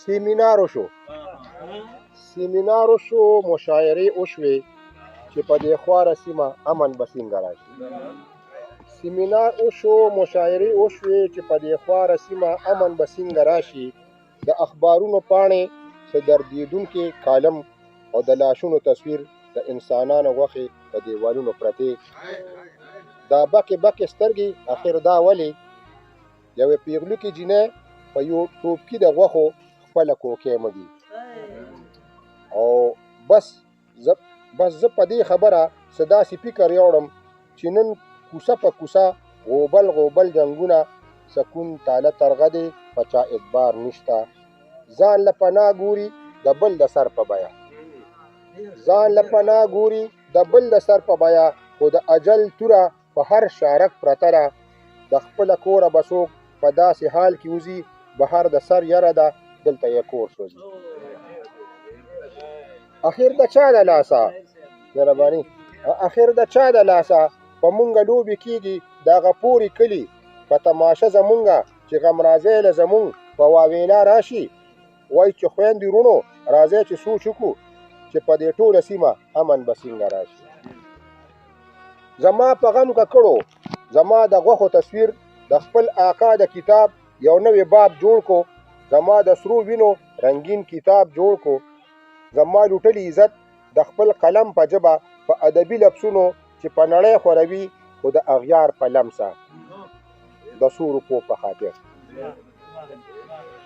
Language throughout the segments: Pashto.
سیمینار وشو مشاعرې وشوې چې په دې خواره سیمه امن به څنګه راشي. سیمینار وشو مشاعرې وشوې چې په دې خواره سیمه امن به څنګه راشي. د اخبارونو پاڼې څه دردېدونکې کالم او د لاشونو تصویر د انسانانو غوښې په دیوالونو پرتې. دا بکې بکې سترګې اخر دا ولې یوې پیغلوکې جینۍ په یو ټوپکي د غوښو خپله کوکۍ مږي. او بس زه په دې خبره څه داسې فکر یوړم چې نن کوڅه په کوڅه غوبل جنګونه سکون تاله ترغه دی په چا اعتبار نشته. ځان له پناه ګوري د بل د سر په بیه خو د اجل توره په هر شارک پرته ده. د خپله کوره به څوک په داسې حال کې وځي بهر د سر یره ده دلته یې کور سوځي. اخر د چا د لاسه په مونږه لوبې کېږي دغه پورې کلي په تماشه زمونږه چې غم راځی له زمونږ په واویلا راشي. وایي چې خویندې وروڼو راځئ چې سوچ وکړو چې په دې ټوله سیمه امن به څنګه راشي. زما په غم ککړو زما د غوښو تصویر د خپل آقا د کتاب یو نوی باب جوړ کو. زما د سرو وینو رنګین کتاب جوړ کو. زما لوټلی عزت د خپل قلم په ژبه په ادبي لفظونو چې په نړۍ خوروي خو د اغیار په لمسه د څو روپو په خاطر.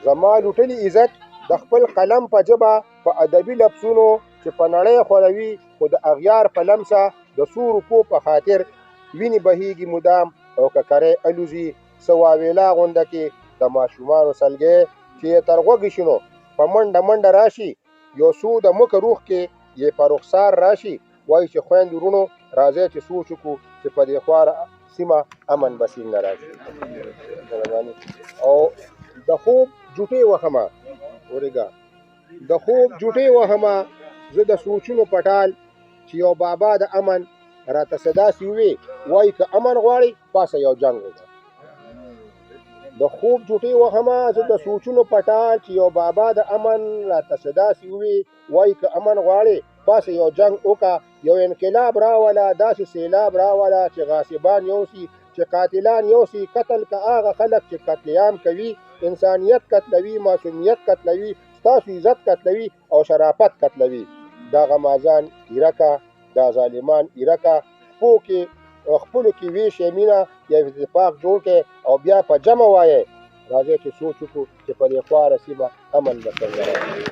زما لوټلی عزت د خپل قلم په ژبه په ادبي لفظونو چې په نړۍ خوروي خو د اغیار په لمسه د څو روپو په خاطر. وینې بهیږي مدام او ککرۍ الوزي څه واویلا غونډه کې د ماشومانو سلګۍ چې یې تر غوږې شي نو په منډه راشي. یو څو د مکه روح کې یې په رخسار راشي. وایي چې خویندې وروڼو راځئ چې سوچ وکړو چې په دې خواره سیمه امن به څنګه راشي. او د خوب جوټې وهمه زه د سوچونو پټال چې یو بابا د امن راته څه داسې ووې وایي که امن غواړې پاسه یو جنګ وکړه. د خوب جوټې وهمه زه د سوچونو پټال چې یو بابا د امن راته څه داسې ووې وایي که امن غواړې پاسه یو جنګ وکړه. یو انقلاب راوله داسې سیلاب راوله چې غاصبان یوسي چې قاتلان یوسي. قتل که هغه خلک چې قتلیام کوي انسانیت قتلوي معصومیت قتلوي ستاسو عزت قتلوي او شرافت قتلوي. دا غمازان ایرکه دا ظالمان ایرکه خپلو کې ویشې مینه یو اتفاق جوړ کړئ او بیا په جمع وایئ راځئ چې سوچ وکړو چې په دې خواره سیمه امن به څنګه راشي.